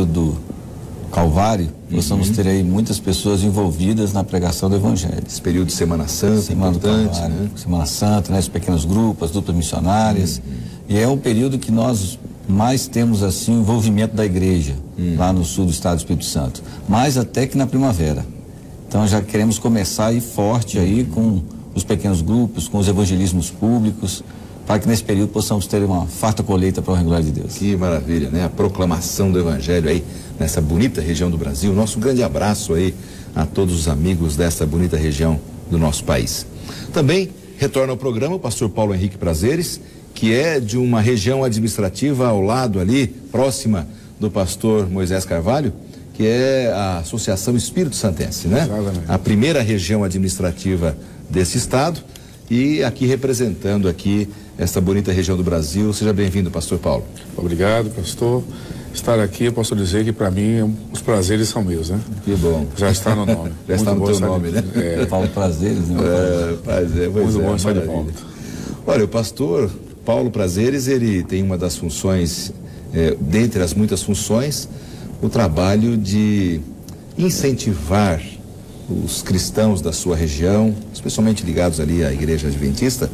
do Calvário, possamos ter aí muitas pessoas envolvidas na pregação do Evangelho. Esse período de Semana Santa, Semana do Calvário, né? Semana Santa, né? Os pequenos grupos, as duplas missionárias. E é um período que nós mais temos assim o envolvimento da igreja lá no sul do estado do Espírito Santo, mais até que na primavera. Então já queremos começar aí forte aí com os pequenos grupos, com os evangelismos públicos, para que nesse período possamos ter uma farta colheita para a glória de Deus. Que maravilha, né? A proclamação do Evangelho aí nessa bonita região do Brasil. Nosso grande abraço aí a todos os amigos dessa bonita região do nosso país. Também retorna ao programa o pastor Paulo Henrique Prazeres, que é de uma região administrativa ao lado ali, próxima do pastor Moisés Carvalho, que é a Associação Espírito Santense, né? Exatamente. A primeira região administrativa desse estado, e aqui representando aqui esta bonita região do Brasil. Seja bem-vindo, pastor Paulo. Obrigado, pastor. Estar aqui, eu posso dizer que para mim os prazeres são meus, né? Que bom. Já está no nome. Já está no teu nome, né? Paulo Prazeres, né? Muito bom estar de volta. Olha, o pastor Paulo Prazeres, ele tem uma das funções, dentre as muitas funções, o trabalho de incentivar os cristãos da sua região, especialmente ligados ali à Igreja Adventista,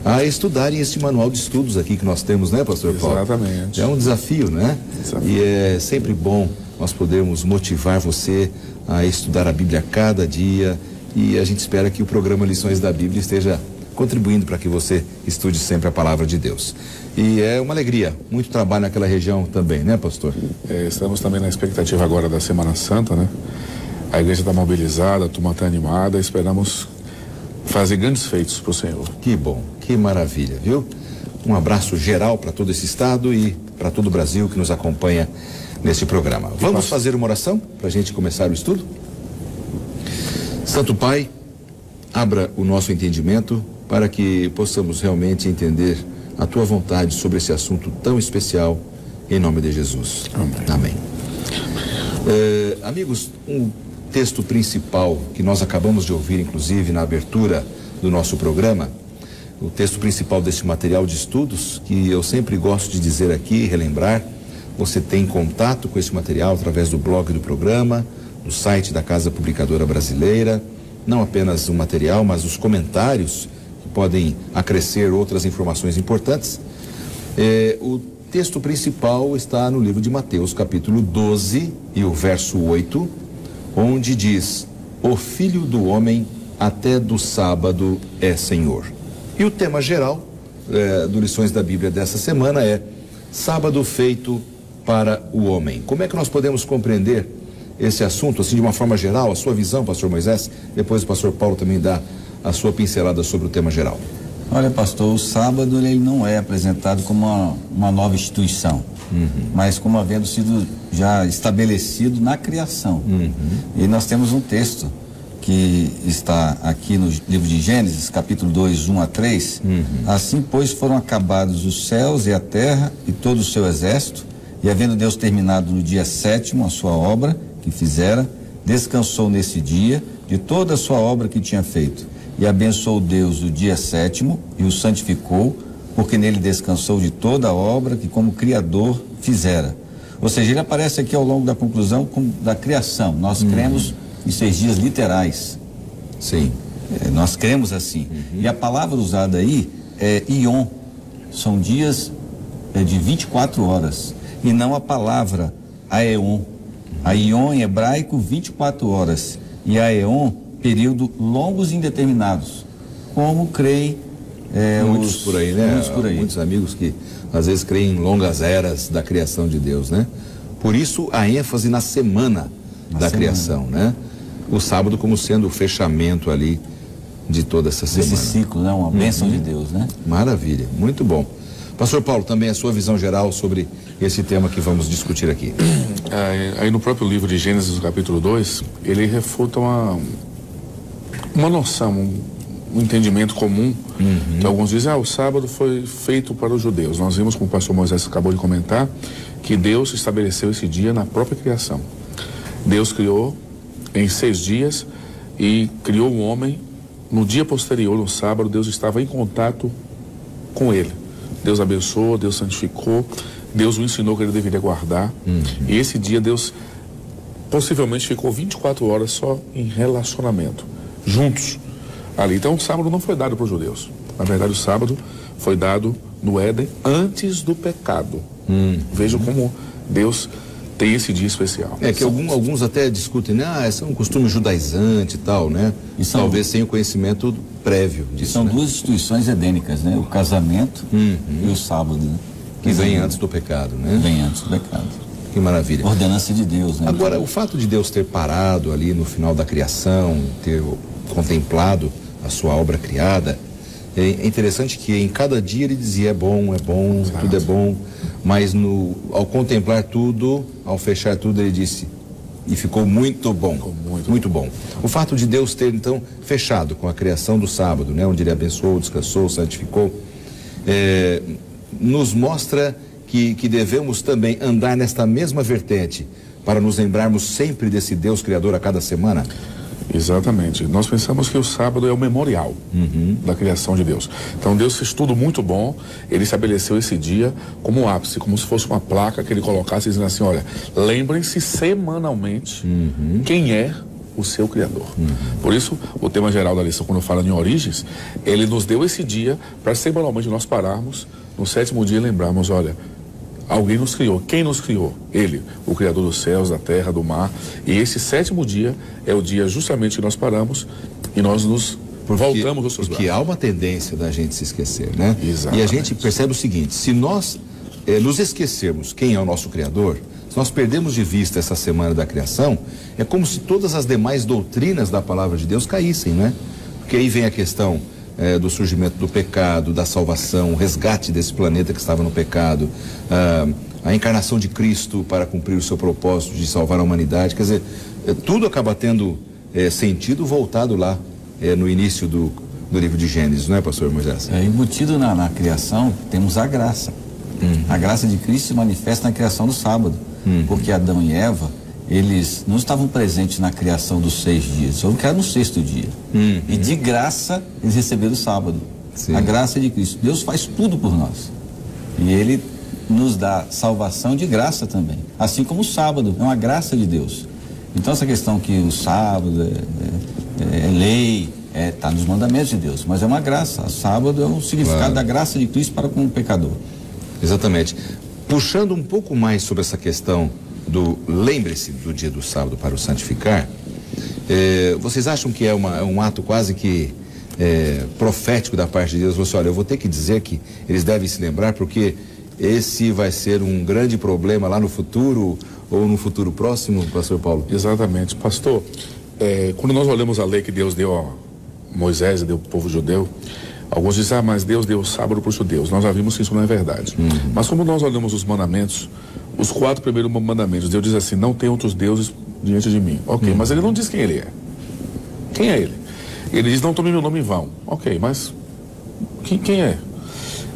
a estudarem este manual de estudos aqui que nós temos, né, pastor Paulo? Exatamente. É um desafio, né? Desafio. E é sempre bom nós podermos motivar você a estudar a Bíblia a cada dia, e a gente espera que o programa Lições da Bíblia esteja contribuindo para que você estude sempre a palavra de Deus. E é uma alegria, muito trabalho naquela região também, né, pastor? Estamos também na expectativa agora da Semana Santa, né? A igreja está mobilizada, a turma está animada, esperamos fazer grandes feitos para o Senhor. Que bom, que maravilha, viu? Um abraço geral para todo esse estado e para todo o Brasil que nos acompanha neste programa. Vamos fazer uma oração para a gente começar o estudo? Santo Pai, abra o nosso entendimento para que possamos realmente entender a Tua vontade sobre esse assunto tão especial, em nome de Jesus. Amém. Amigos, um texto principal que nós acabamos de ouvir, inclusive, na abertura do nosso programa, o texto principal deste material de estudos, que eu sempre gosto de dizer aqui, relembrar, você tem contato com esse material através do blog do programa, do site da Casa Publicadora Brasileira, não apenas o material, mas os comentários que podem acrescer outras informações importantes. O texto principal está no livro de Mateus, capítulo 12 e o verso 8, onde diz: o Filho do Homem até do sábado é Senhor. E o tema geral do Lições da Bíblia dessa semana é sábado feito para o homem. Como é que nós podemos compreender esse assunto, assim, de uma forma geral, a sua visão, pastor Moisés? Depois o pastor Paulo também dá a sua pincelada sobre o tema geral. Olha, pastor, o sábado ele não é apresentado como uma nova instituição, mas como havendo sido já estabelecido na criação. E nós temos um texto que está aqui no livro de Gênesis, capítulo 2, 1 a 3. Assim, pois, foram acabados os céus e a terra e todo o seu exército, e havendo Deus terminado no dia 7º a sua obra que fizera, descansou nesse dia de toda a sua obra que tinha feito. E abençoou Deus o dia 7º e o santificou, porque nele descansou de toda a obra que como Criador fizera. Ou seja, ele aparece aqui ao longo da conclusão da criação. Nós cremos em 6 dias literais. Sim. Nós cremos assim. E a palavra usada aí é Ion. São dias de 24 horas. E não a palavra Aeon. A Ion em hebraico, 24 horas. E Aeon, período longos e indeterminados, como creem muitos por aí, né? Muitos por aí. Muitos amigos que às vezes creem em longas eras da criação de Deus, né? Por isso a ênfase na semana da criação, né? O sábado como sendo o fechamento ali de toda essa semana. Esse ciclo, né? Uma bênção de Deus, né? Maravilha, muito bom. Pastor Paulo, também a sua visão geral sobre esse tema que vamos discutir aqui. Aí no próprio livro de Gênesis, capítulo 2, ele refuta uma noção, um entendimento comum, que alguns dizem, o sábado foi feito para os judeus. Nós vimos, como o pastor Moisés acabou de comentar, que Deus estabeleceu esse dia na própria criação. Deus criou em 6 dias e criou o homem. No dia posterior, no sábado, Deus estava em contato com ele. Deus abençoou, Deus santificou, Deus o ensinou que ele deveria guardar. E esse dia Deus possivelmente ficou 24 horas só em relacionamento, juntos ali. Então o sábado não foi dado para os judeus. Na verdade, o sábado foi dado no Éden antes do pecado. Vejam como Deus tem esse dia especial. É que alguns até discutem, né? Esse é um costume judaizante e tal, né? E talvez sem o conhecimento prévio disso. São duas instituições edênicas, né? O casamento e o sábado, né? Que vem antes do pecado, né? Vem antes do pecado. Que maravilha. Ordenança de Deus, né? Agora, o fato de Deus ter parado ali no final da criação, ter contemplado a sua obra criada, é interessante que em cada dia ele dizia, é bom, exato, tudo é bom, mas ao contemplar tudo, ao fechar tudo, ele disse, e ficou muito bom, muito bom. O fato de Deus ter, então, fechado com a criação do sábado, né, onde ele abençoou, descansou, santificou, nos mostra que devemos também andar nesta mesma vertente, para nos lembrarmos sempre desse Deus Criador a cada semana? Exatamente. Nós pensamos que o sábado é o memorial da criação de Deus. Então Deus fez tudo muito bom, ele estabeleceu esse dia como um ápice, como se fosse uma placa que ele colocasse dizendo assim, olha, lembrem-se semanalmente quem é o seu Criador. Por isso, o tema geral da lição, quando fala em origens, ele nos deu esse dia para semanalmente nós pararmos, no 7º dia lembrarmos, olha, alguém nos criou. Quem nos criou? Ele, o Criador dos céus, da terra, do mar. E esse 7º dia é o dia justamente que nós paramos e nós nos voltamos aos seus braços. Porque há uma tendência da gente se esquecer, né? Exatamente. E a gente percebe o seguinte, se nós nos esquecermos quem é o nosso Criador, se nós perdemos de vista essa semana da criação, é como se todas as demais doutrinas da palavra de Deus caíssem, né? Porque aí vem a questão do surgimento do pecado, da salvação, o resgate desse planeta que estava no pecado, a encarnação de Cristo para cumprir o seu propósito de salvar a humanidade. Quer dizer, tudo acaba tendo sentido voltado lá no início do livro de Gênesis, não é, pastor Moisés? Embutido na criação, temos a graça. A graça de Cristo se manifesta na criação do sábado, porque Adão e Eva, eles não estavam presentes na criação dos 6 dias, só que era no 6º dia. E de graça eles receberam o sábado. Sim. A graça de Cristo. Deus faz tudo por nós. E ele nos dá salvação de graça também. Assim como o sábado, é uma graça de Deus. Então essa questão que o sábado é lei, está nos mandamentos de Deus, mas é uma graça. O sábado é um significado da graça de Cristo para com o pecador. Exatamente. Puxando um pouco mais sobre essa questão lembre-se do dia do sábado para o santificar, vocês acham que é um ato quase que profético da parte de Deus? Você, olha, eu vou ter que dizer que eles devem se lembrar porque esse vai ser um grande problema lá no futuro ou no futuro próximo, pastor Paulo? Exatamente, pastor. Quando nós olhamos a lei que Deus deu a Moisés e deu ao povo judeu, alguns dizem, mas Deus deu o sábado para os judeus. Nós já vimos que isso não é verdade. Mas como nós olhamos os mandamentos, os 4 primeiros mandamentos, Deus diz assim, não tem outros deuses diante de mim. Ok, mas ele não diz quem ele é. Quem é ele? Ele diz, não tome meu nome em vão. Ok, mas quem é?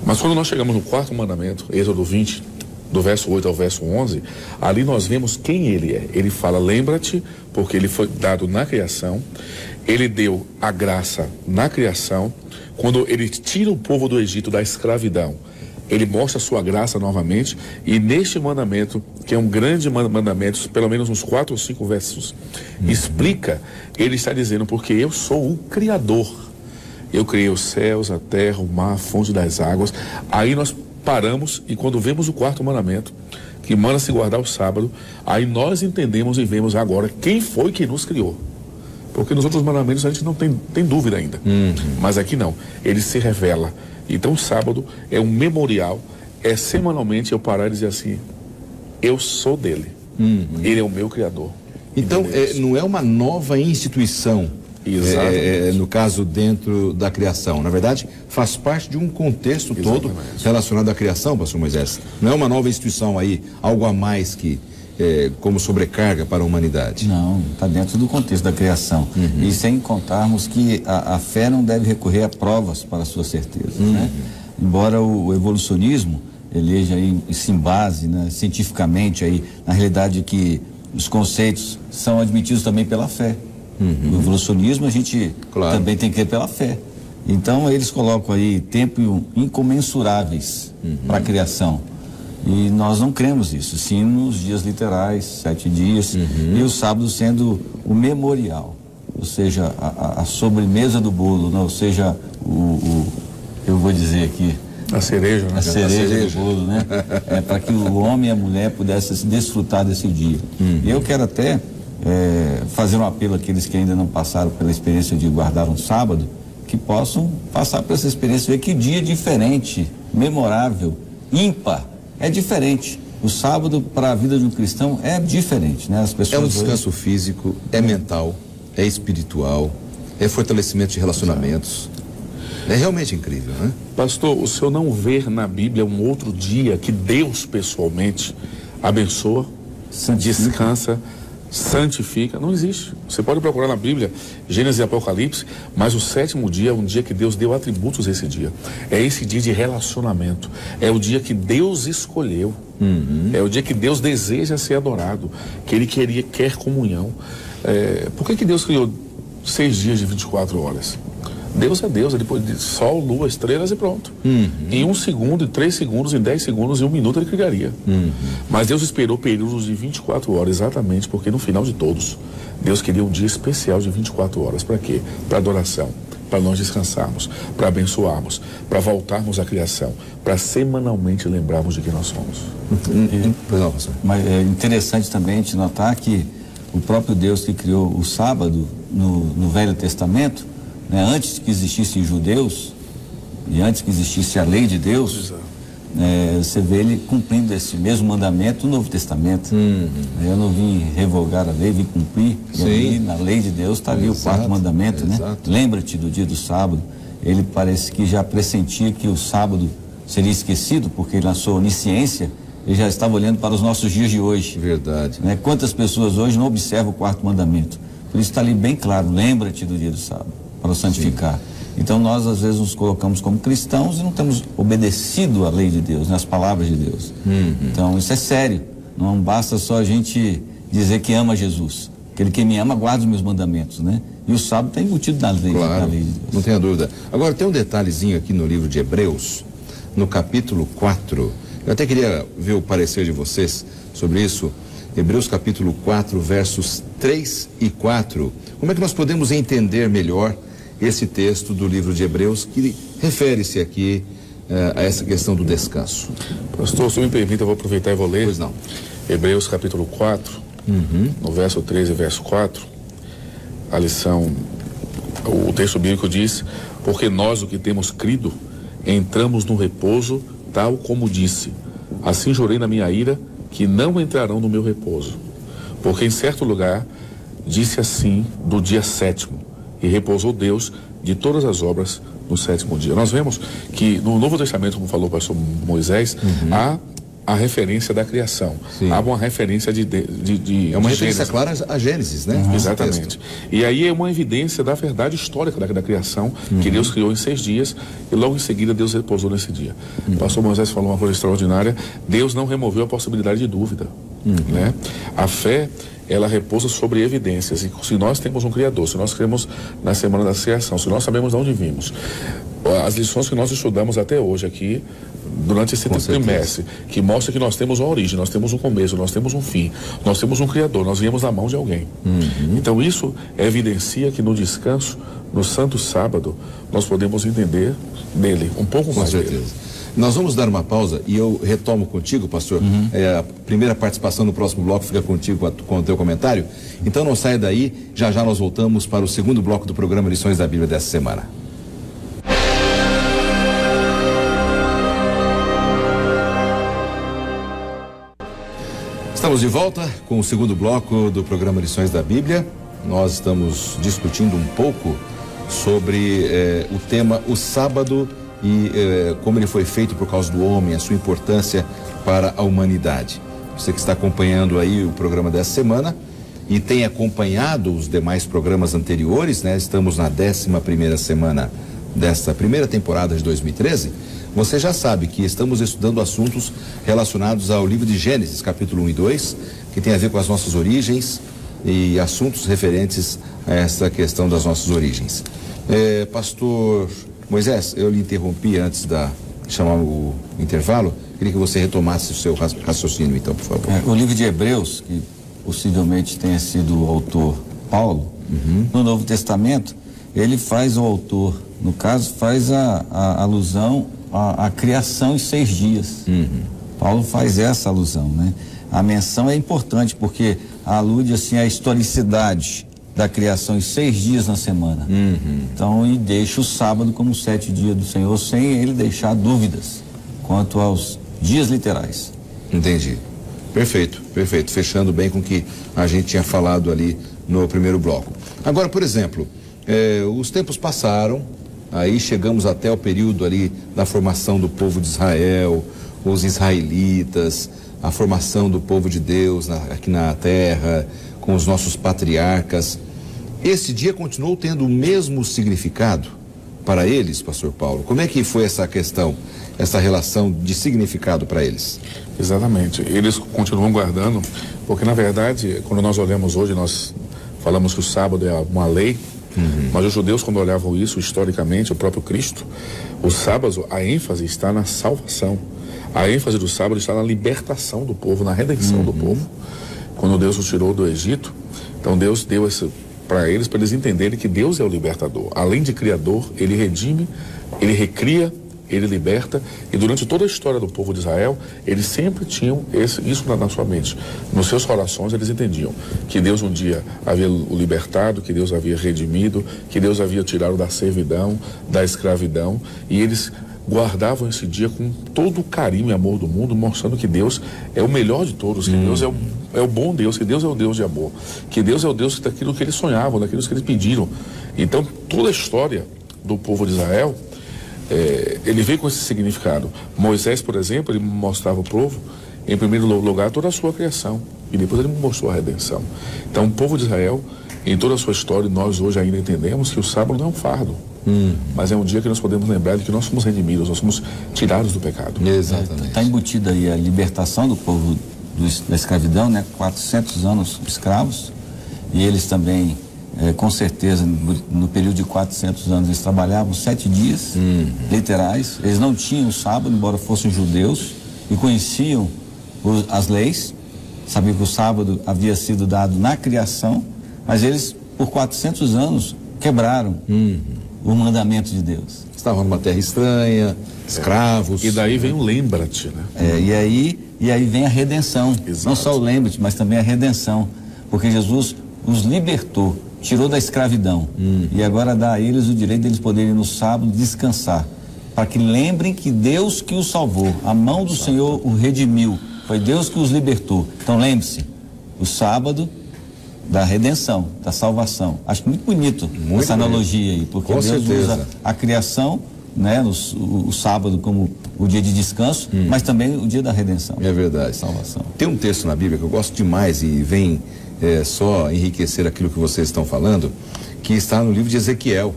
Mas quando nós chegamos no 4º mandamento, Êxodo 20, do verso 8 ao verso 11, ali nós vemos quem ele é. Ele fala, lembra-te, porque ele foi dado na criação, ele deu a graça na criação, quando ele tira o povo do Egito da escravidão, ele mostra a sua graça novamente, e neste mandamento, que é um grande mandamento, pelo menos uns 4 ou 5 versos, explica, ele está dizendo, porque eu sou o Criador. Eu criei os céus, a terra, o mar, a fonte das águas. Aí nós paramos, e quando vemos o 4º mandamento, que manda se guardar o sábado, aí nós entendemos e vemos agora quem foi que nos criou. Porque nos outros mandamentos a gente não tem dúvida ainda. Mas aqui não, ele se revela. Então o sábado é um memorial, semanalmente eu parar e dizer assim, eu sou dele, ele é o meu Criador. Então não é uma nova instituição, no caso dentro da criação, na verdade faz parte de um contexto todo relacionado à criação, pastor Moisés. Não é uma nova instituição aí, algo a mais que como sobrecarga para a humanidade. Não, está dentro do contexto da criação. E sem contarmos que a fé não deve recorrer a provas para a sua certeza, né? Embora o evolucionismo eleja aí, se embase, né, cientificamente aí, na realidade que os conceitos são admitidos também pela fé. O evolucionismo a gente também tem que crer pela fé. Então eles colocam aí tempo incomensuráveis para a criação. E nós não cremos isso, sim nos dias literais, 7 dias, e o sábado sendo o memorial, ou seja, a sobremesa do bolo, né? Ou seja, eu vou dizer aqui, a cereja, né? A cereja do bolo, né? Para que o homem e a mulher pudessem desfrutar desse dia. E eu quero até fazer um apelo àqueles que ainda não passaram pela experiência de guardar um sábado, que possam passar por essa experiência, ver que dia diferente, memorável, ímpar, é diferente. O sábado para a vida de um cristão é diferente, né? As pessoas é um descanso físico, é mental, é espiritual, é fortalecimento de relacionamentos. É realmente incrível, né? Pastor, o senhor não vê na Bíblia um outro dia que Deus pessoalmente abençoa, descansa, santifica? Não existe. Você pode procurar na Bíblia, Gênesis e Apocalipse, mas o 7º dia é um dia que Deus deu atributos a esse dia. É esse dia de relacionamento. É o dia que Deus escolheu. É o dia que Deus deseja ser adorado, que Ele quer comunhão. Por que Deus criou 6 dias de 24 horas? Deus é Deus, ele pode sol, lua, estrelas e pronto. Em 1 segundo, em 3 segundos, em 10 segundos, em 1 minuto ele criaria. Mas Deus esperou períodos de 24 horas, exatamente porque no final de todos, Deus queria um dia especial de 24 horas. Para quê? Para adoração, para nós descansarmos, para abençoarmos, para voltarmos à criação, para semanalmente lembrarmos de quem nós somos. Mas é interessante também te notar que o próprio Deus que criou o sábado no Velho Testamento, né, antes que existissem judeus e antes que existisse a lei de Deus, você vê ele cumprindo esse mesmo mandamento no Novo Testamento. Eu não vim revogar a lei, vim cumprir. E ali, na lei de Deus está ali o 4º mandamento, né? Lembra-te do dia do sábado. Ele parece que já pressentia que o sábado seria esquecido, porque na sua onisciência ele já estava olhando para os nossos dias de hoje. Verdade. Né? Quantas pessoas hoje não observam o 4º mandamento? Por isso está ali bem claro, lembra-te do dia do sábado, para o santificar. Então nós às vezes nos colocamos como cristãos e não temos obedecido à lei de Deus, né, às palavras de Deus. Então isso é sério. Não basta só a gente dizer que ama Jesus. Aquele que me ama guarda os meus mandamentos, né? E o sábado está embutido na lei, claro, na lei de Deus. Não tenha dúvida. Agora tem um detalhezinho aqui no livro de Hebreus, no capítulo 4. Eu até queria ver o parecer de vocês sobre isso. Hebreus capítulo 4, versos 3 e 4. Como é que nós podemos entender melhor esse texto do livro de Hebreus, que refere-se aqui a essa questão do descanso? Pastor, se me permite, eu vou aproveitar e vou ler. Pois não. Hebreus capítulo 4, no verso 3 e verso 4, a lição, o texto bíblico diz: porque nós, o que temos crido, entramos no repouso, tal como disse, assim jurei na minha ira, que não entrarão no meu repouso. Porque em certo lugar disse assim do dia 7º, e repousou Deus de todas as obras no 7º dia. Nós vemos que no Novo Testamento, como falou o pastor Moisés, há a referência da criação. Sim. Há uma referência é uma referência clara a Gênesis, né? Exatamente. E aí é uma evidência da verdade histórica da criação, que Deus criou em 6 dias e logo em seguida Deus repousou nesse dia. O pastor Moisés falou uma coisa extraordinária: Deus não removeu a possibilidade de dúvida, né? A fé, ela repousa sobre evidências. E se nós temos um Criador, se nós cremos na semana da criação, se nós sabemos de onde vimos, as lições que nós estudamos até hoje aqui, durante esse trimestre, que mostra que nós temos uma origem, nós temos um começo, nós temos um fim, nós temos um Criador, nós viemos da mão de alguém. Então isso evidencia que no descanso, no Santo Sábado, nós podemos entender dele, um pouco mais dele. Nós vamos dar uma pausa e eu retomo contigo, pastor. A primeira participação no próximo bloco fica contigo com o teu comentário. Então não saia daí, já já nós voltamos para o segundo bloco do programa Lições da Bíblia dessa semana. Estamos de volta com o segundo bloco do programa Lições da Bíblia. Nós estamos discutindo um pouco sobre o tema o sábado e como ele foi feito por causa do homem, a sua importância para a humanidade. Você que está acompanhando aí o programa dessa semana e tem acompanhado os demais programas anteriores, né? Estamos na 11ª semana desta primeira temporada de 2013. Você já sabe que estamos estudando assuntos relacionados ao livro de Gênesis, capítulo 1 e 2, que tem a ver com as nossas origens e assuntos referentes a essa questão das nossas origens. Pastor Moisés, eu lhe interrompi antes de chamar o intervalo. Queria que você retomasse o seu raciocínio, então, por favor. O livro de Hebreus, que possivelmente tenha sido o autor Paulo, no Novo Testamento, ele faz, o autor, no caso, faz a alusão à criação em 6 dias. Paulo faz essa alusão, né? A menção é importante porque alude assim à historicidade da criação em 6 dias na semana. Então, e deixa o sábado como o 7º dia do Senhor, sem ele deixar dúvidas quanto aos dias literais. Entendi. Perfeito, perfeito. Fechando bem com o que a gente tinha falado ali no primeiro bloco. Agora, por exemplo, os tempos passaram, aí chegamos até o período ali da formação do povo de Israel, os israelitas, a formação do povo de Deus aqui na terra, com os nossos patriarcas. Esse dia continuou tendo o mesmo significado para eles, pastor Paulo? Como é que foi essa questão, essa relação de significado para eles? Exatamente. Eles continuam guardando, porque na verdade, quando nós olhamos hoje, nós falamos que o sábado é uma lei, mas os judeus, quando olhavam isso historicamente, o próprio Cristo, o sábado, a ênfase está na salvação. A ênfase do sábado está na libertação do povo, na redenção do povo. Quando Deus os tirou do Egito, então Deus deu isso para eles entenderem que Deus é o libertador. Além de criador, ele redime, ele recria, ele liberta, e durante toda a história do povo de Israel, eles sempre tinham isso na sua mente. Nos seus corações eles entendiam que Deus um dia havia o libertado, que Deus havia redimido, que Deus havia tirado da servidão, da escravidão, e eles guardavam esse dia com todo o carinho e amor do mundo, mostrando que Deus é o melhor de todos, que Deus é o bom Deus, que Deus é o Deus de amor, que Deus é o Deus daquilo que eles sonhavam, daquilo que eles pediram. Então, toda a história do povo de Israel, ele veio com esse significado. Moisés, por exemplo, ele mostrava ao povo, em primeiro lugar, toda a sua criação, e depois ele mostrou a redenção. Então, o povo de Israel, em toda a sua história, nós hoje ainda entendemos que o sábado não é um fardo, mas é um dia que nós podemos lembrar de que nós somos redimidos, nós somos tirados do pecado. Exatamente. Está embutida aí a libertação do povo da escravidão, né? 400 anos escravos, e eles também, com certeza, no período de 400 anos, eles trabalhavam 7 dias literais. Eles não tinham sábado, embora fossem judeus, e conheciam as leis, sabiam que o sábado havia sido dado na criação, mas eles, por 400 anos, quebraram o mandamento de Deus. Estavam numa terra estranha, escravos. E daí vem o lembra-te, né? E aí vem a redenção. Exato. Não só o lembra-te, mas também a redenção. Porque Jesus os libertou, tirou da escravidão. E agora dá a eles o direito de eles poderem no sábado descansar. Para que lembrem que Deus que os salvou, a mão do Senhor o redimiu. Foi Deus que os libertou. Então lembre-se, o sábado da redenção, da salvação. Acho muito bonito essa analogia aí, porque Deus usa a criação, né, o sábado como o dia de descanso, mas também o dia da redenção. É verdade. Salvação. Tem um texto na Bíblia que eu gosto demais e vem só enriquecer aquilo que vocês estão falando, que está no livro de Ezequiel,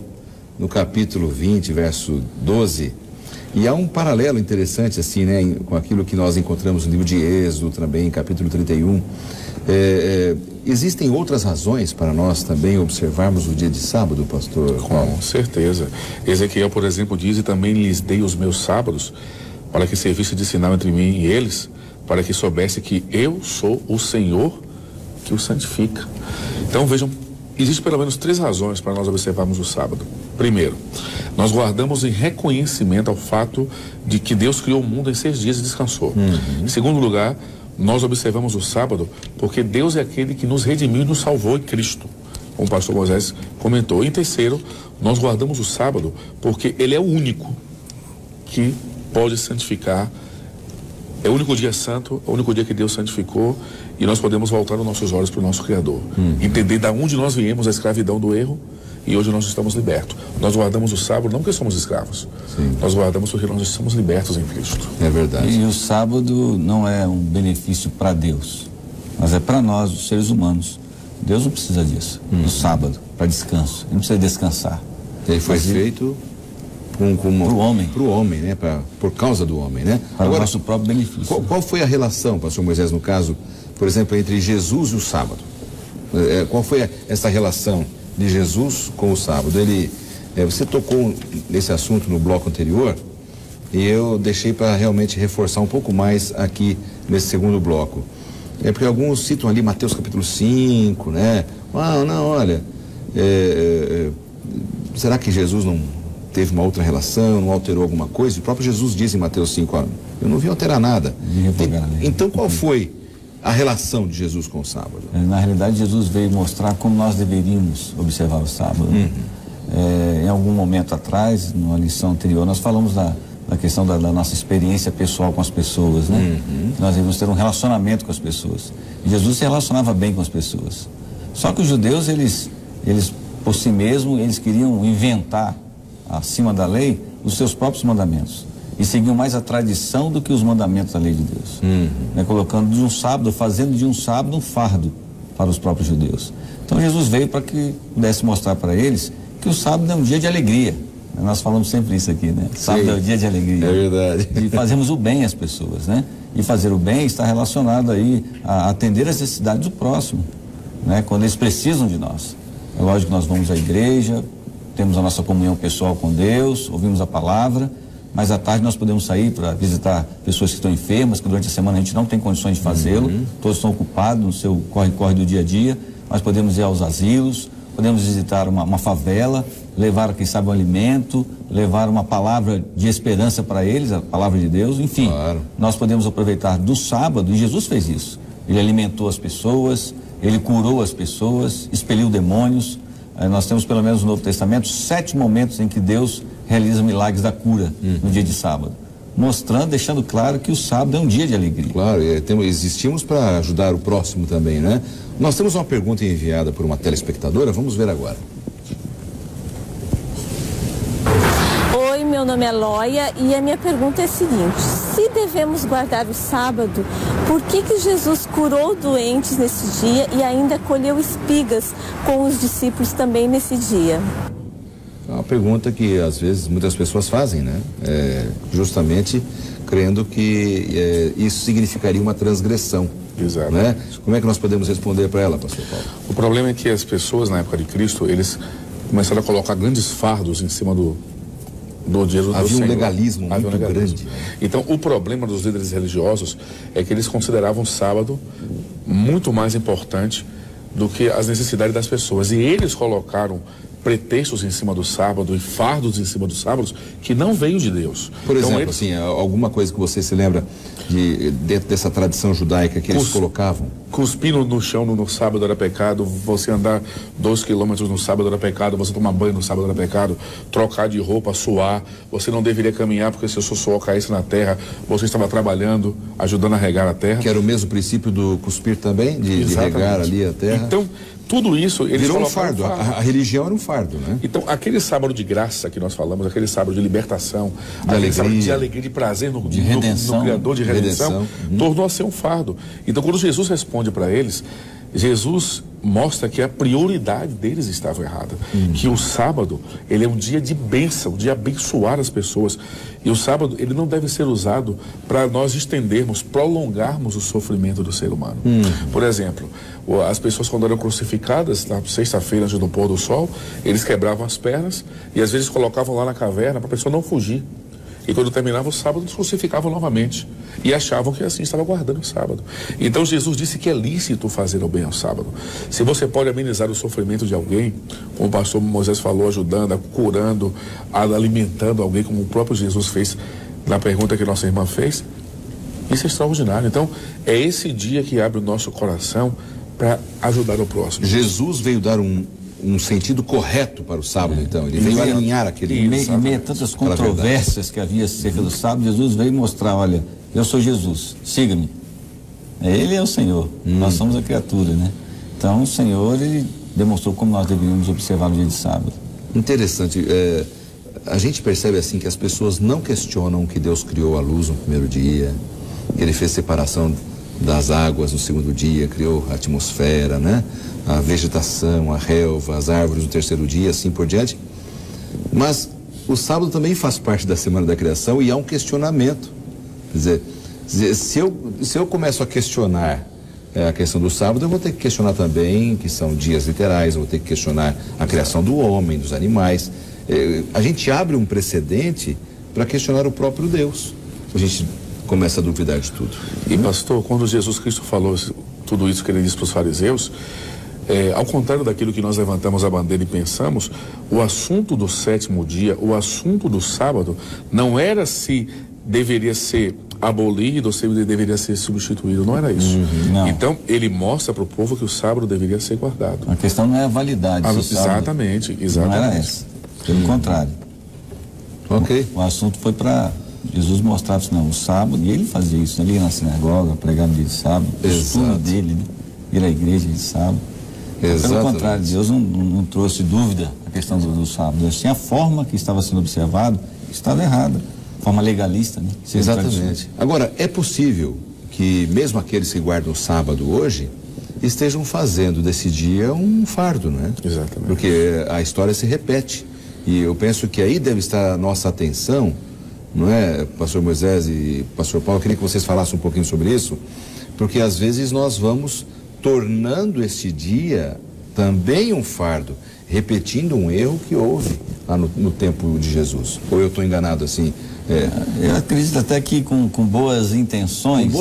no capítulo 20, verso 12. E há um paralelo interessante, assim, né, com aquilo que nós encontramos no livro de Êxodo, também, capítulo 31. Existem outras razões para nós também observarmos o dia de sábado, pastor? Com certeza. Ezequiel, por exemplo, diz: e também lhes dei os meus sábados, para que servisse de sinal entre mim e eles, para que soubesse que eu sou o Senhor que o santifica. Então, vejam, existem pelo menos 3 razões para nós observarmos o sábado. Primeiro, nós guardamos em reconhecimento ao fato de que Deus criou o mundo em 6 dias e descansou. Em segundo lugar, nós observamos o sábado porque Deus é aquele que nos redimiu e nos salvou em Cristo, como o pastor Moisés comentou. Em terceiro, nós guardamos o sábado porque ele é o único que pode santificar. É o único dia santo, é o único dia que Deus santificou, e nós podemos voltar os nossos olhos para o nosso Criador. Entender de onde nós viemos, a escravidão do erro, e hoje nós estamos libertos. Nós guardamos o sábado não porque somos escravos. Nós guardamos porque nós estamos libertos em Cristo. É verdade. E o sábado não é um benefício para Deus, mas é para nós, os seres humanos. Deus não precisa disso, do sábado, para descanso. Ele não precisa descansar. Ele foi feito para o homem, né? Por causa do homem, né? Para o nosso próprio benefício. Qual foi a relação, pastor Moisés, no caso, por exemplo, entre Jesus e o sábado? Qual foi essa relação de Jesus com o sábado? Você tocou nesse assunto no bloco anterior, e eu deixei para realmente reforçar um pouco mais aqui nesse segundo bloco. É porque alguns citam ali Mateus capítulo 5, né? Não, olha, será que Jesus não teve uma outra relação, não alterou alguma coisa? O próprio Jesus diz em Mateus 5, eu não vim alterar nada. Então qual foi a relação de Jesus com o sábado? Na realidade, Jesus veio mostrar como nós deveríamos observar o sábado. Em algum momento atrás, numa lição anterior, nós falamos da questão da nossa experiência pessoal com as pessoas, né? Nós devemos ter um relacionamento com as pessoas. E Jesus se relacionava bem com as pessoas. Só que os judeus, eles por si mesmos, eles queriam inventar, acima da lei, os seus próprios mandamentos. E seguiam mais a tradição do que os mandamentos da lei de Deus. Né? Colocando de um sábado, fazendo de um sábado um fardo para os próprios judeus. Então Jesus veio para que pudesse mostrar para eles que o sábado é um dia de alegria. Nós falamos sempre isso aqui, né? Sábado é o dia de alegria. É verdade. E fazemos o bem às pessoas, né? E fazer o bem está relacionado aí a atender as necessidades do próximo, né? Quando eles precisam de nós. É lógico que nós vamos à igreja, temos a nossa comunhão pessoal com Deus, ouvimos a palavra, mas à tarde nós podemos sair para visitar pessoas que estão enfermas, que durante a semana a gente não tem condições de fazê-lo, todos estão ocupados no seu corre-corre do dia a dia, mas podemos ir aos asilos, podemos visitar uma favela, levar, quem sabe, um alimento, levar uma palavra de esperança para eles, a palavra de Deus, enfim. Claro. Nós podemos aproveitar do sábado, e Jesus fez isso. Ele alimentou as pessoas, ele curou as pessoas, expeliu demônios. Nós temos, pelo menos no Novo Testamento, 7 momentos em que Deus realiza milagres da cura no dia de sábado. Mostrando, deixando claro que o sábado é um dia de alegria. Claro, existimos para ajudar o próximo também, né? Nós temos uma pergunta enviada por uma telespectadora, vamos ver agora. Oi, meu nome é Loia e a minha pergunta é a seguinte: se devemos guardar o sábado, por que Jesus curou doentes nesse dia e ainda colheu espigas com os discípulos também nesse dia? É uma pergunta que às vezes muitas pessoas fazem, né? Justamente crendo que isso significaria uma transgressão. Exato. Né? Como é que nós podemos responder para ela, pastor Paulo? O problema é que as pessoas na época de Cristo, eles começaram a colocar grandes fardos em cima do dia do Senhor. Havia um legalismo muito grande. Então, o problema dos líderes religiosos é que eles consideravam o sábado muito mais importante do que as necessidades das pessoas. E eles colocaram pretextos em cima do sábado e fardos em cima dos sábados que não veio de Deus. Por exemplo, assim, alguma coisa que você se lembra dentro dessa tradição judaica que eles colocavam? Cuspir no chão no sábado era pecado, você andar 2 quilômetros no sábado era pecado, você tomar banho no sábado era pecado, trocar de roupa, suar, você não deveria caminhar porque se o seu suor caísse na terra, você estava trabalhando, ajudando a regar a terra. Que era o mesmo princípio do cuspir também, de regar ali a terra. Então, tudo isso eles virou um fardo. A religião era um fardo, né? Então, aquele sábado de graça que nós falamos, aquele sábado de libertação, de alegria, de prazer no redenção, Criador, de redenção, tornou a ser um fardo. Então, quando Jesus responde para eles, Jesus mostra que a prioridade deles estava errada. Que o sábado, ele é um dia de bênção, de abençoar as pessoas. E o sábado, ele não deve ser usado para nós estendermos, prolongarmos o sofrimento do ser humano. Por exemplo, as pessoas quando eram crucificadas, na sexta-feira antes do pôr do sol, eles quebravam as pernas e às vezes colocavam lá na caverna para a pessoa não fugir. E quando terminava o sábado, eles crucificavam novamente. E achavam que assim estava guardando o sábado. Então Jesus disse que é lícito fazer o bem ao sábado. Se você pode amenizar o sofrimento de alguém, como o pastor Moisés falou, ajudando, curando, alimentando alguém, como o próprio Jesus fez na pergunta que nossa irmã fez, isso é extraordinário. Então, é esse dia que abre o nosso coração para ajudar o próximo. Jesus veio dar um sentido correto para o sábado, então. Ele veio alinhar aquele... Em meio a tantas controvérsias que havia acerca do sábado, Jesus veio mostrar, olha, eu sou Jesus, siga-me. Ele é o Senhor, nós somos a criatura, né? Então, o Senhor, ele demonstrou como nós deveríamos observar no dia de sábado. Interessante. A gente percebe, assim, que as pessoas não questionam que Deus criou a luz no primeiro dia, que ele fez separação das águas no segundo dia, criou a atmosfera, né? A vegetação, a relva, as árvores no terceiro dia, assim por diante. Mas o sábado também faz parte da semana da criação e há um questionamento. Quer dizer, se eu começo a questionar a questão do sábado, eu vou ter que questionar também, que são dias literais, eu vou ter que questionar a criação do homem, dos animais. A gente abre um precedente para questionar o próprio Deus. A gente começa a duvidar de tudo. E pastor, quando Jesus Cristo falou tudo isso que ele disse para os fariseus, ao contrário daquilo que nós levantamos a bandeira e pensamos, o assunto do sétimo dia, o assunto do sábado, não era se deveria ser abolido ou se deveria ser substituído, não era isso. Não. Então, ele mostra para o povo que o sábado deveria ser guardado. A questão não é a validade. Exatamente. Não era essa. Pelo contrário. Ok. O assunto foi para Jesus mostrar assim, não, o sábado, e ele fazia isso, ele ia na sinagoga, pregar no dia de sábado, o costume dele, né? Ir à igreja de sábado. Pelo contrário, Deus não trouxe dúvida a questão do sábado. Assim, a forma que estava sendo observado estava errada. Forma legalista, né? Exatamente. Agora, é possível que mesmo aqueles que guardam o sábado hoje estejam fazendo desse dia um fardo, né? Exatamente. Porque a história se repete. E eu penso que aí deve estar a nossa atenção, não é, pastor Moisés e pastor Paulo? Eu queria que vocês falassem um pouquinho sobre isso, porque às vezes nós vamos tornando esse dia também um fardo, repetindo um erro que houve lá no tempo de Jesus. Ou eu estou enganado assim? Eu acredito até que com boas intenções,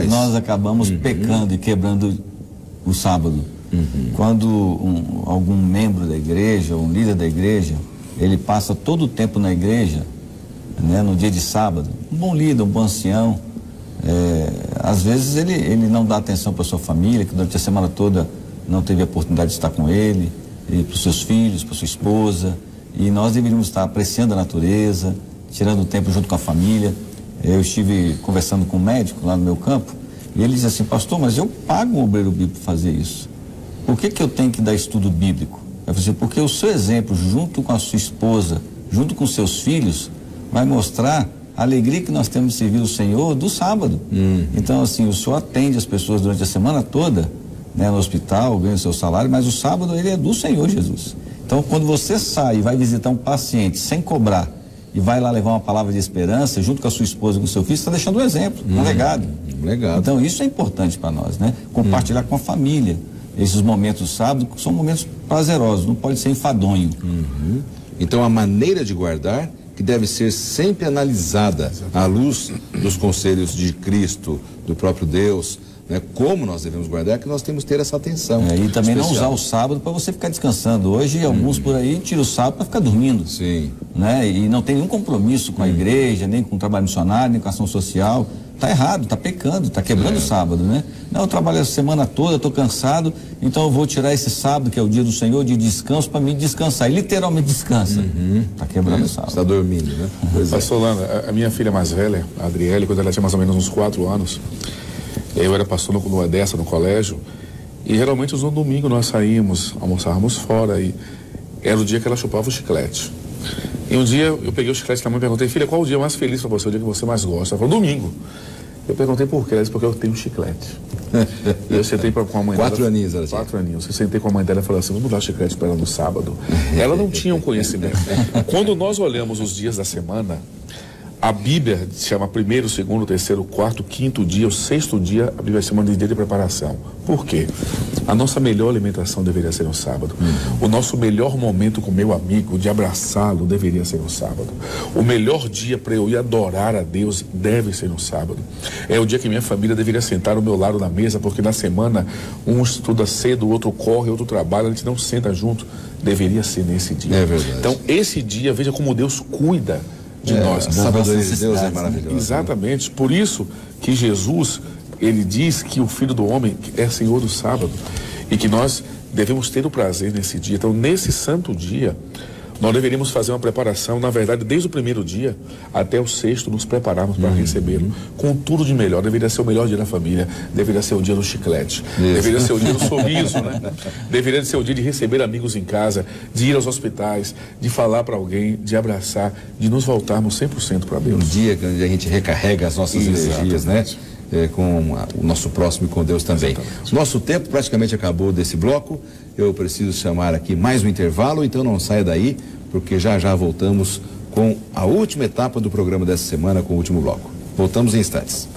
nós acabamos pecando e quebrando o sábado. Quando algum membro da igreja, um líder da igreja, ele passa todo o tempo na igreja, né, no dia de sábado, um bom líder, um bom ancião, às vezes ele não dá atenção para sua família, que durante a semana toda não teve a oportunidade de estar com ele, e para os seus filhos, para sua esposa, e nós deveríamos estar apreciando a natureza, tirando tempo junto com a família. Eu estive conversando com um médico lá no meu campo, e ele diz assim, pastor, mas eu pago um obreiro bíblico para fazer isso. Por que eu tenho que dar estudo bíblico? Eu falei assim, porque o seu exemplo, junto com a sua esposa, junto com seus filhos, vai mostrar a alegria que nós temos de servir o Senhor do sábado. Então, assim, o Senhor atende as pessoas durante a semana toda, né, no hospital, ganha o seu salário, mas o sábado ele é do Senhor Jesus. Então, quando você sai e vai visitar um paciente sem cobrar e vai lá levar uma palavra de esperança, junto com a sua esposa e com o seu filho, você está deixando um exemplo, um legado. Então, isso é importante para nós, né? Compartilhar com a família. Esses momentos sábados são momentos prazerosos, não pode ser enfadonho. Então, a maneira de guardar que deve ser sempre analisada à luz dos conselhos de Cristo, do próprio Deus, né? Como nós devemos guardar, que nós temos que ter essa atenção. E também especial. não usar o sábado para você ficar descansando. Hoje, alguns por aí tiram o sábado para ficar dormindo. Sim. Né? E não tem nenhum compromisso com a igreja, nem com o trabalho missionário, nem com a ação social. Está errado, está pecando, está quebrando o sábado, né? Não, eu trabalho a semana toda, estou cansado, então eu vou tirar esse sábado, que é o dia do Senhor, de descanso, para mim descansar. E literalmente descansa. Está quebrando o sábado. Está dormindo, né? Pastor Lando, a minha filha mais velha, a Adriele, quando ela tinha mais ou menos uns 4 anos, eu era pastor no Edessa, no colégio, e geralmente no domingo nós saímos, almoçávamos fora, e era o dia que ela chupava o chiclete. E um dia eu peguei o chiclete na mão e perguntei, filha, qual o dia mais feliz para você, o dia que você mais gosta? Ela falou, domingo. Eu perguntei por quê? Ela disse, porque eu tenho um chiclete. E eu sentei com a mãe dela. 4 aninhos, ela tinha. 4 aninhos. Eu sentei com a mãe dela e falei assim, vamos dar chiclete para ela no sábado. Ela não tinha um conhecimento. Quando nós olhamos os dias da semana, a Bíblia chama primeiro, segundo, terceiro, quarto, quinto dia, o sexto dia, a Bíblia chama de dia de preparação. Por quê? A nossa melhor alimentação deveria ser no sábado. O nosso melhor momento com meu amigo, de abraçá-lo, deveria ser no sábado. O melhor dia para eu ir adorar a Deus deve ser no sábado. É o dia que minha família deveria sentar ao meu lado na mesa, porque na semana um estuda cedo, o outro corre, o outro trabalha, a gente não senta junto. Deveria ser nesse dia. É verdade. Então, esse dia, veja como Deus cuida de nós. A sabedoria de Deus é maravilhosa. Exatamente. Por isso que Jesus, ele diz que o Filho do Homem é Senhor do sábado e que nós devemos ter o prazer nesse dia. Então, nesse santo dia, nós deveríamos fazer uma preparação, na verdade, desde o primeiro dia até o sexto, nos prepararmos para recebê-lo com tudo de melhor. Deveria ser o melhor dia da família, deveria ser o dia do chiclete, deveria ser o dia do sorriso, né? Deveria ser o dia de receber amigos em casa, de ir aos hospitais, de falar para alguém, de abraçar, de nos voltarmos 100% para Deus. Um dia que a gente recarrega as nossas energias, né? Com o nosso próximo e com Deus também. Exatamente. Nosso tempo praticamente acabou desse bloco. Eu preciso chamar aqui mais um intervalo, então não saia daí, porque já voltamos com a última etapa do programa dessa semana, com o último bloco. Voltamos em instantes.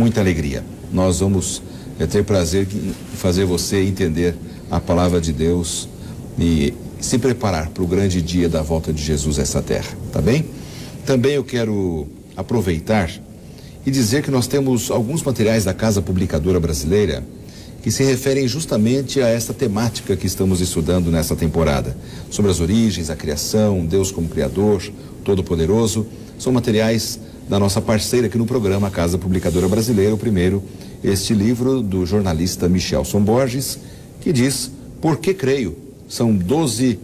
muita alegria. Nós vamos ter prazer em fazer você entender a palavra de Deus e se preparar para o grande dia da volta de Jesus a essa terra, tá bem? Também eu quero aproveitar e dizer que nós temos alguns materiais da Casa Publicadora Brasileira que se referem justamente a essa temática que estamos estudando nessa temporada, sobre as origens, a criação, Deus como Criador, Todo-Poderoso. São materiais da nossa parceira aqui no programa, a Casa Publicadora Brasileira. O primeiro, este livro do jornalista Michelson Borges, que diz Por que Creio? São 12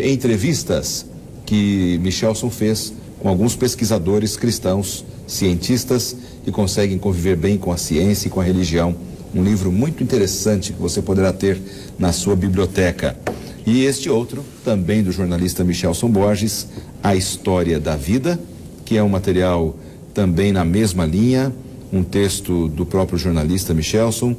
entrevistas que Michelson fez com alguns pesquisadores cristãos, cientistas, que conseguem conviver bem com a ciência e com a religião. Um livro muito interessante que você poderá ter na sua biblioteca. E este outro, também do jornalista Michelson Borges, A História da Vida, que é um material também na mesma linha, um texto do próprio jornalista Michelson,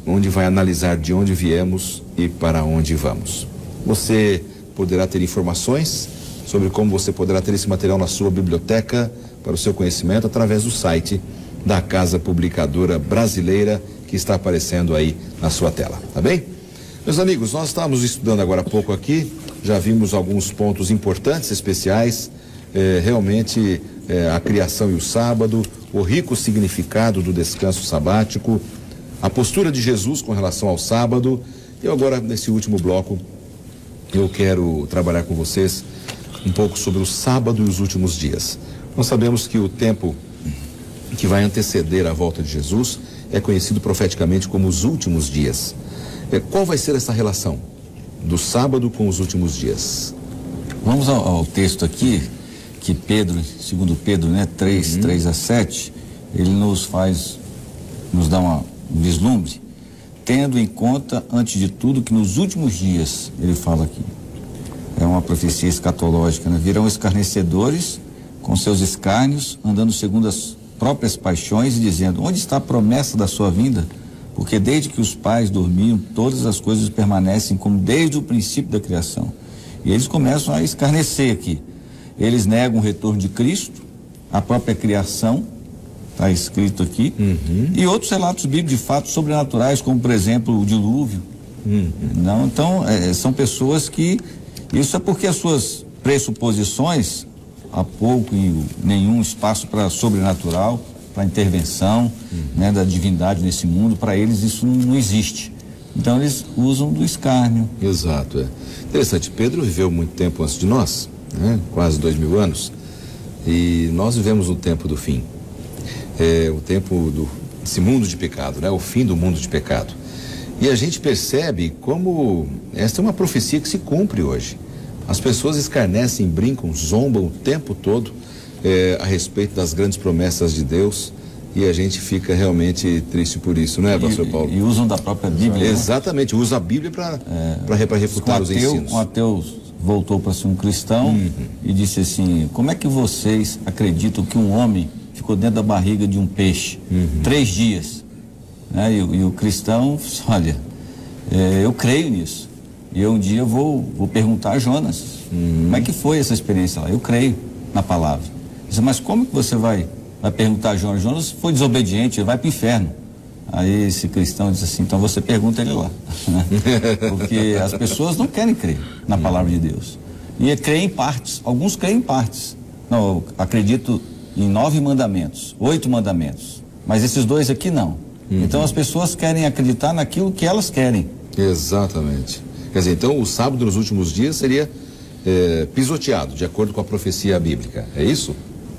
onde vai analisar de onde viemos e para onde vamos. Você poderá ter informações sobre como você poderá ter esse material na sua biblioteca para o seu conhecimento através do site da Casa Publicadora Brasileira, que está aparecendo aí na sua tela, tá bem? Meus amigos, nós estávamos estudando agora há pouco aqui, já vimos alguns pontos importantes, especiais, realmente a criação e o sábado, o rico significado do descanso sabático, a postura de Jesus com relação ao sábado. E agora, nesse último bloco, eu quero trabalhar com vocês um pouco sobre o sábado e os últimos dias. Nós sabemos que o tempo que vai anteceder a volta de Jesus é conhecido profeticamente como os últimos dias. Qual vai ser essa relação do sábado com os últimos dias? Vamos ao texto aqui, que Pedro, segundo Pedro, 3 a 7, ele nos dá um vislumbre, tendo em conta, antes de tudo, que nos últimos dias, ele fala aqui, é uma profecia escatológica, virão escarnecedores com seus escárnios, andando segundo as próprias paixões e dizendo, onde está a promessa da sua vinda? Porque desde que os pais dormiam, todas as coisas permanecem como desde o princípio da criação. E eles começam a escarnecer aqui. Eles negam o retorno de Cristo, a própria criação, está escrito aqui, e outros relatos bíblicos de fatos sobrenaturais, como por exemplo o dilúvio. Não, então, são pessoas que, isso é porque as suas pressuposições, há pouco e nenhum espaço para sobrenatural, para intervenção da divindade nesse mundo, para eles isso não existe. Então eles usam do escárnio. Exato, Interessante, Pedro viveu muito tempo antes de nós, quase 2000 anos, e nós vivemos o tempo do fim, o tempo desse mundo de pecado, o fim do mundo de pecado. E a gente percebe como esta é uma profecia que se cumpre hoje. As pessoas escarnecem, brincam, zombam o tempo todo a respeito das grandes promessas de Deus, e a gente fica realmente triste por isso, pastor Paulo? E usam da própria Bíblia. Exatamente, usa a Bíblia para refutar os ensinos. Um ateu voltou para ser um cristão e disse assim, como é que vocês acreditam que um homem ficou dentro da barriga de um peixe 3 dias? E o cristão, olha, eu creio nisso. E eu um dia vou perguntar a Jonas, como é que foi essa experiência lá? Eu creio na palavra. Disse, mas como que você vai perguntar a Jonas? Jonas foi desobediente, ele vai para o inferno. Aí esse cristão disse assim, então você pergunta ele lá. Porque as pessoas não querem crer na palavra de Deus. E creem em partes, alguns creem em partes. Não, eu acredito em 9 mandamentos, 8 mandamentos. Mas esses 2 aqui não. Então as pessoas querem acreditar naquilo que elas querem. Exatamente. Quer dizer, então o sábado nos últimos dias seria pisoteado, de acordo com a profecia bíblica. É isso?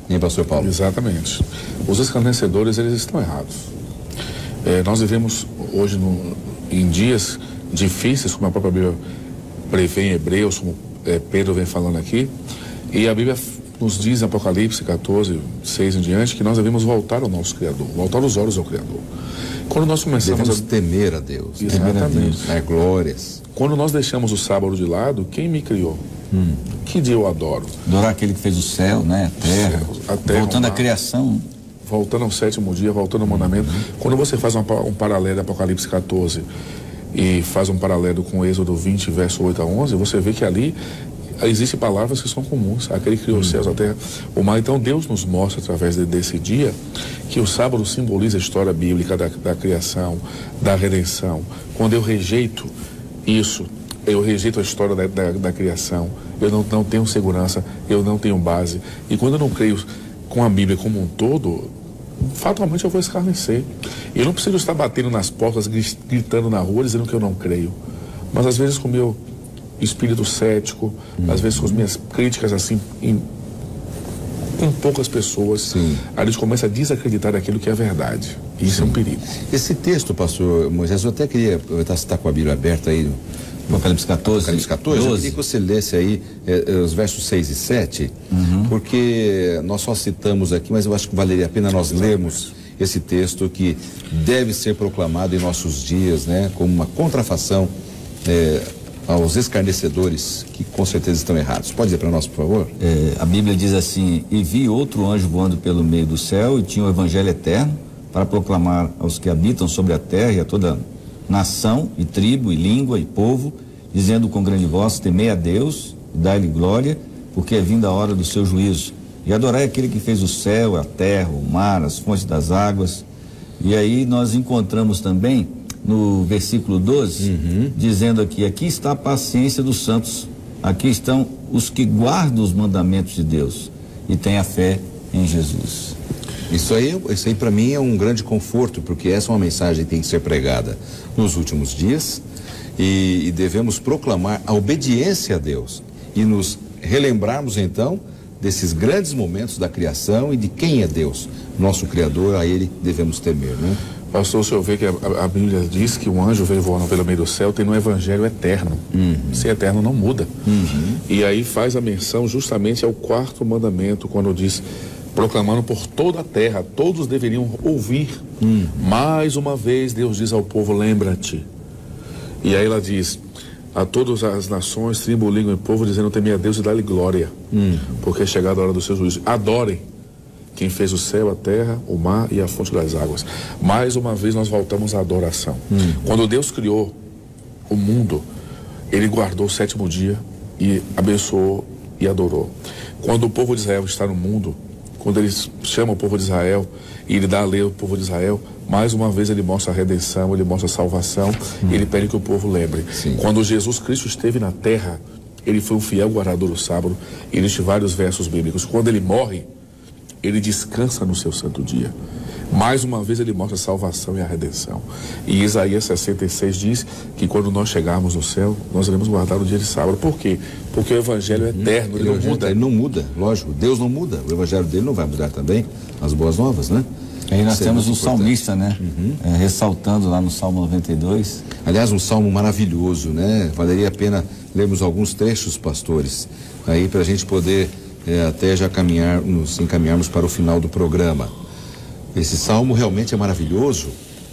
Hein, pastor Paulo? Exatamente. Os escarnecedores, eles estão errados. Nós vivemos hoje em dias difíceis, como a própria Bíblia prevê em Hebreus, como Pedro vem falando aqui, e a Bíblia nos diz em Apocalipse 14, 6 em diante, que nós devemos voltar ao nosso Criador, voltar os olhos ao Criador. Quando nós começamos devemos temer a Deus. Exatamente. Dar glórias. Quando nós deixamos o sábado de lado, quem me criou? Que dia eu adoro? Adorar aquele que fez o céu, a terra, voltando à criação. Voltando ao 7º dia, voltando ao mandamento. Quando você faz um paralelo Apocalipse 14 e faz um paralelo com Êxodo 20, verso 8 a 11, você vê que ali existem palavras que são comuns. Aquele que criou os céus, a terra, o mar. Então Deus nos mostra através desse dia que o sábado simboliza a história bíblica da criação, da redenção. Quando eu rejeito isso, eu rejeito a história da criação, eu não tenho segurança, eu não tenho base. E quando eu não creio com a Bíblia como um todo, fatalmente eu vou escarnecer. Eu não preciso estar batendo nas portas, gritando na rua, dizendo que eu não creio. Mas às vezes com o meu espírito cético, às vezes com as minhas críticas assim, em poucas pessoas, a gente começa a desacreditar daquilo que é verdade. E isso é um perigo. Esse texto, pastor Moisés, eu até queria aproveitar, você está com a Bíblia aberta aí, Apocalipse 14. Apocalipse 14, 12. Eu queria que você lesse aí os versos 6 e 7, porque nós só citamos aqui, mas eu acho que valeria a pena nós lermos esse texto que deve ser proclamado em nossos dias, né, como uma contrafação aos escarnecedores que com certeza estão errados. Pode dizer para nós, por favor? A Bíblia diz assim: e vi outro anjo voando pelo meio do céu e tinha o evangelho eterno para proclamar aos que habitam sobre a terra e a toda nação e tribo e língua e povo, dizendo com grande voz: temei a Deus e dai-lhe glória, porque é vinda a hora do seu juízo, e adorai aquele que fez o céu, a terra, o mar, as fontes das águas. E aí nós encontramos também no versículo 12, dizendo aqui está a paciência dos santos, aqui estão os que guardam os mandamentos de Deus e têm a fé em Jesus. Isso aí para mim é um grande conforto, porque essa é uma mensagem que tem que ser pregada nos últimos dias e devemos proclamar a obediência a Deus e nos relembrarmos então desses grandes momentos da criação e de quem é Deus, nosso Criador, a Ele devemos temer, né? Pastor, o senhor vê que a Bíblia diz que um anjo veio voando pelo meio do céu, tem um evangelho eterno. Se é eterno, não muda. E aí faz a menção justamente ao 4º mandamento, quando diz: proclamando por toda a terra, todos deveriam ouvir. Mais uma vez Deus diz ao povo: lembra-te. E aí ela diz a todas as nações, tribo, língua e povo, dizendo: temei a Deus e dá-lhe glória, porque é chegada a hora do seu juízo. Adorem quem fez o céu, a terra, o mar e a fonte das águas. Mais uma vez nós voltamos à adoração. Quando Deus criou o mundo, Ele guardou o 7º dia e abençoou e adorou. Quando o povo de Israel está no mundo, quando Ele chama o povo de Israel e Ele dá a lei ao povo de Israel, mais uma vez Ele mostra a redenção, Ele mostra a salvação, Ele pede que o povo lembre. Quando Jesus Cristo esteve na terra, Ele foi um fiel guardador do sábado. E existem vários versos bíblicos. Quando Ele morre, Ele descansa no seu santo dia. Mais uma vez Ele mostra a salvação e a redenção. E Isaías 66 diz que quando nós chegarmos no céu, nós iremos guardar o dia de sábado. Por quê? Porque o evangelho é eterno, ele não muda. Ele não muda, lógico, Deus não muda. O evangelho dele não vai mudar também, as boas novas, né? Aí nós temos um salmista, né? Ressaltando lá no Salmo 92. Aliás, um salmo maravilhoso, né? Valeria a pena lermos alguns trechos, pastores, aí para a gente poder até já nos encaminharmos para o final do programa. Esse salmo realmente é maravilhoso,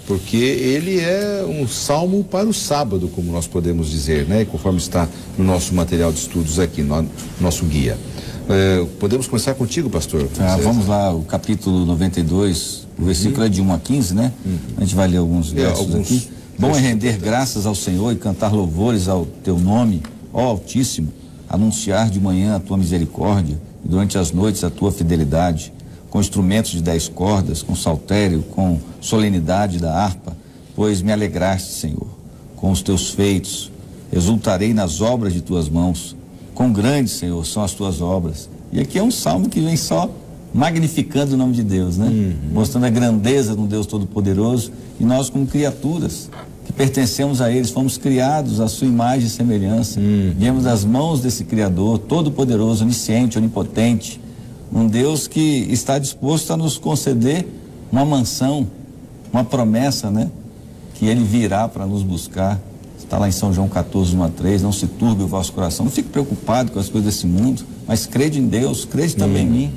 porque ele é um salmo para o sábado, como nós podemos dizer, né? Conforme está no nosso material de estudos aqui, no nosso guia. Podemos começar contigo, pastor? Vamos lá, o capítulo 92, o versículo é de 1 a 15, né? A gente vai ler alguns versos aqui. Bom é render graças ao Senhor e cantar louvores ao teu nome, ó Altíssimo, anunciar de manhã a tua misericórdia e durante as noites a tua fidelidade, com instrumentos de 10 cordas, com saltério, com solenidade da harpa, pois me alegraste, Senhor, com os teus feitos, exultarei nas obras de tuas mãos, quão grandes, Senhor, são as tuas obras. E aqui é um salmo que vem só magnificando o nome de Deus, né? Mostrando a grandeza do Deus Todo-Poderoso, e nós como criaturas que pertencemos a eles, fomos criados à sua imagem e semelhança, viemos das mãos desse Criador Todo-Poderoso, onisciente, onipotente, um Deus que está disposto a nos conceder uma mansão, uma promessa, né? Que Ele virá para nos buscar. Está lá em São João 14, 1 a 3, não se turbe o vosso coração, não fique preocupado com as coisas desse mundo, mas crede em Deus, crede também em mim,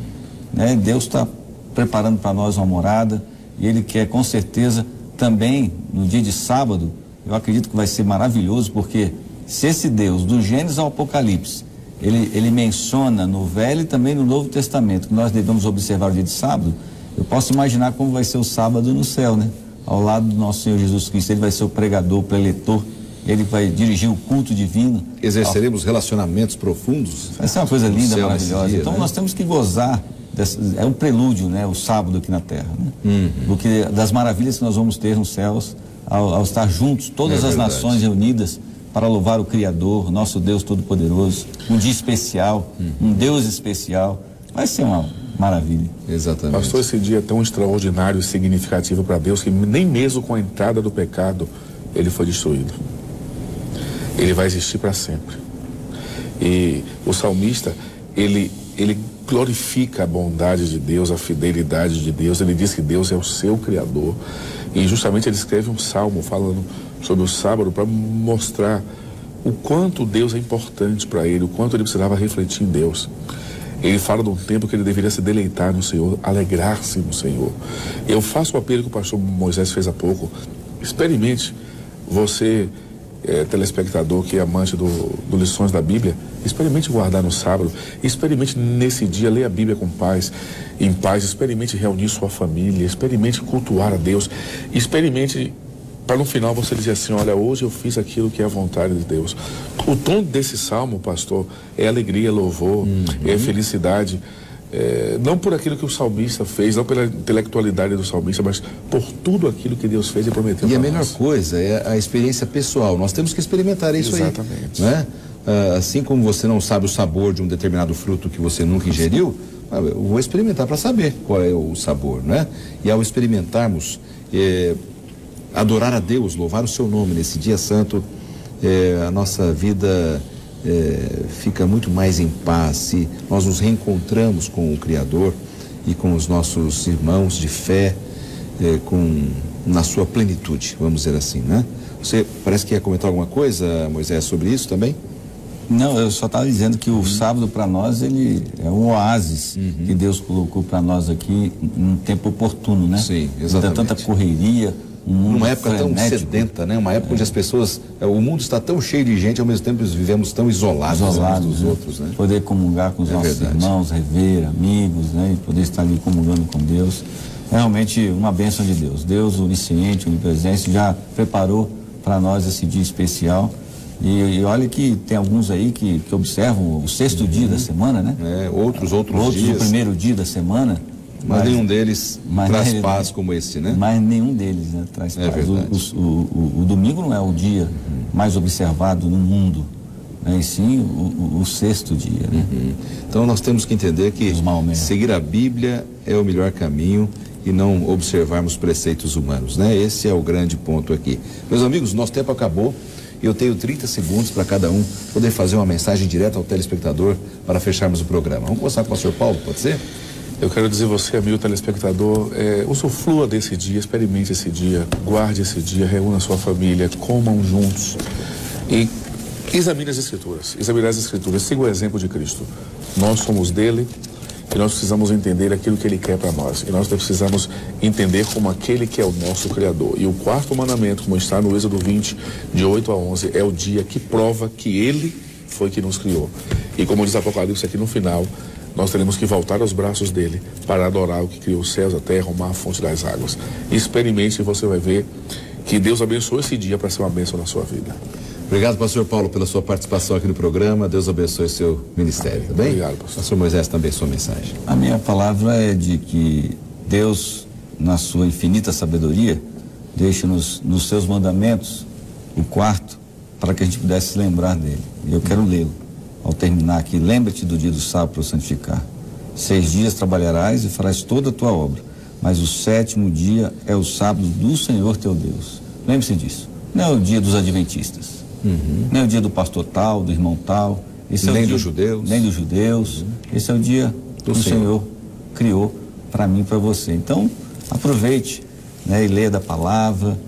né? Deus está preparando para nós uma morada, e Ele quer com certeza também, no dia de sábado, eu acredito que vai ser maravilhoso, porque se esse Deus, do Gênesis ao Apocalipse, ele menciona no Velho e também no Novo Testamento que nós devemos observar o dia de sábado, eu posso imaginar como vai ser o sábado no céu, né? Ao lado do nosso Senhor Jesus Cristo, Ele vai ser o pregador, o preletor, ele vai dirigir o culto divino. Exerceremos relacionamentos profundos. Essa é uma coisa linda, maravilhosa. Dia, então, né? nós temos que gozar, é um prelúdio, né, o sábado aqui na terra, né? Das maravilhas que nós vamos ter nos céus, ao estar juntos, todas as nações reunidas, para louvar o Criador, nosso Deus Todo-Poderoso, um dia especial, um Deus especial. Vai ser uma maravilha. Exatamente. Pastor, esse dia é tão extraordinário e significativo para Deus que nem mesmo com a entrada do pecado ele foi destruído. Ele vai existir para sempre. E o salmista, ele glorifica a bondade de Deus, a fidelidade de Deus. Ele diz que Deus é o seu Criador. E justamente ele escreve um salmo falando sobre o sábado para mostrar o quanto Deus é importante para ele, o quanto ele precisava refletir em Deus. Ele fala de um tempo que ele deveria se deleitar no Senhor, alegrar-se no Senhor. Eu faço o apelo que o pastor Moisés fez há pouco. Experimente, você, telespectador que é amante do Lições da Bíblia, experimente guardar no sábado, experimente nesse dia ler a Bíblia com paz, em paz, experimente reunir sua família, experimente cultuar a Deus, experimente para no final você dizer assim, olha, hoje eu fiz aquilo que é a vontade de Deus. O tom desse salmo, pastor, é alegria, louvor, é felicidade, não por aquilo que o salmista fez, não pela intelectualidade do salmista, mas por tudo aquilo que Deus fez e prometeu. E a melhor coisa é a experiência pessoal. Nós temos que experimentar isso. Exatamente. Aí, né? Assim como você não sabe o sabor de um determinado fruto que você nunca ingeriu, eu vou experimentar para saber qual é o sabor, né? E ao experimentarmos, adorar a Deus, louvar o seu nome nesse dia santo, a nossa vida fica muito mais em paz se nós nos reencontramos com o Criador e com os nossos irmãos de fé, na sua plenitude, vamos dizer assim, né? Você parece que ia comentar alguma coisa, Moisés, sobre isso também? Não, eu só estava dizendo que o sábado para nós, ele é um oásis que Deus colocou para nós aqui num tempo oportuno, né? Sim, exatamente. Tanta correria, numa época tão sedenta, né? Uma época onde as pessoas, o mundo está tão cheio de gente, ao mesmo tempo vivemos tão isolados uns dos outros, né? Poder comungar com os nossos irmãos, rever amigos, né? E poder estar ali comungando com Deus. É realmente uma bênção de Deus. Deus, onisciente, onipresente, já preparou para nós esse dia especial. E olha que tem alguns aí que observam o sexto dia da semana, né? Outros dias. O primeiro dia da semana. Mas nenhum deles traz paz como esse, né? Mas nenhum deles, né, traz paz. O domingo não é o dia mais observado no mundo, né? E sim o sexto dia, né? Então nós temos que entender que seguir a Bíblia é o melhor caminho e não observarmos preceitos humanos, né? Esse é o grande ponto aqui. Meus amigos, nosso tempo acabou. Eu tenho 30 segundos para cada um poder fazer uma mensagem direta ao telespectador para fecharmos o programa. Vamos começar com o pastor Paulo, pode ser? Eu quero dizer a você, amigo telespectador, usufrua desse dia, experimente esse dia, guarde esse dia, reúna a sua família, comam juntos e examine as Escrituras. Examine as Escrituras, siga o exemplo de Cristo. Nós somos dele e nós precisamos entender aquilo que ele quer para nós. E nós precisamos entender como aquele que é o nosso Criador. E o quarto mandamento, como está no Êxodo 20, de 8 a 11, é o dia que prova que ele foi que nos criou. E como diz Apocalipse aqui no final, nós teremos que voltar aos braços dele para adorar o que criou os céus, a terra, o mar, a fonte das águas. Experimente e você vai ver que Deus abençoe esse dia para ser uma bênção na sua vida. Obrigado, pastor Paulo, pela sua participação aqui no programa. Deus abençoe o seu ministério, tá bem? Obrigado, pastor. Pastor Moisés, também sua mensagem. A minha palavra é de que Deus, na sua infinita sabedoria, deixa-nos nos seus mandamentos o quarto para que a gente pudesse lembrar dele. E eu quero lê-lo. Ao terminar aqui, lembra-te do dia do sábado para o santificar. 6 dias trabalharás e farás toda a tua obra, mas o 7º dia é o sábado do Senhor teu Deus. Lembre-se disso. Não é o dia dos adventistas. Nem o dia do pastor tal, do irmão tal. Nem dos judeus. Nem dos judeus. Esse é o dia que o Senhor criou para mim e para você. Então, aproveite, né, e leia da palavra,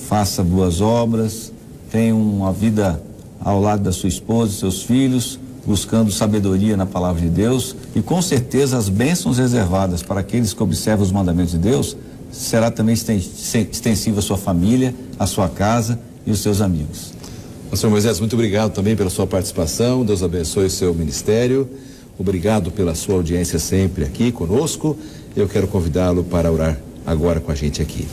faça boas obras, tenha uma vida ao lado da sua esposa, seus filhos, buscando sabedoria na palavra de Deus, e com certeza as bênçãos reservadas para aqueles que observam os mandamentos de Deus será também extensiva à sua família, à sua casa e os seus amigos. Pastor Moisés, muito obrigado também pela sua participação. Deus abençoe o seu ministério. Obrigado pela sua audiência sempre aqui conosco. Eu quero convidá-lo para orar agora com a gente aqui.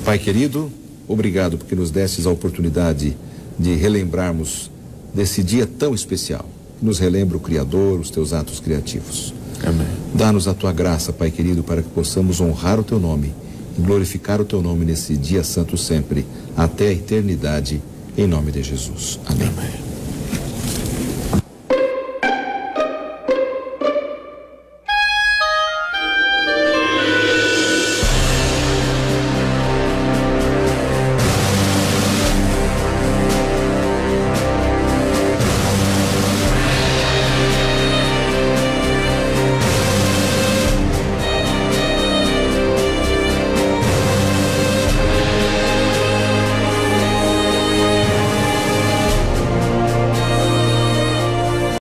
Pai querido, obrigado porque nos destes a oportunidade de relembrarmos desse dia tão especial. Nos relembra o Criador, os teus atos criativos. Amém. Dá-nos a tua graça, Pai querido, para que possamos honrar o teu nome e glorificar o teu nome nesse dia santo sempre, até a eternidade, em nome de Jesus. Amém. Amém.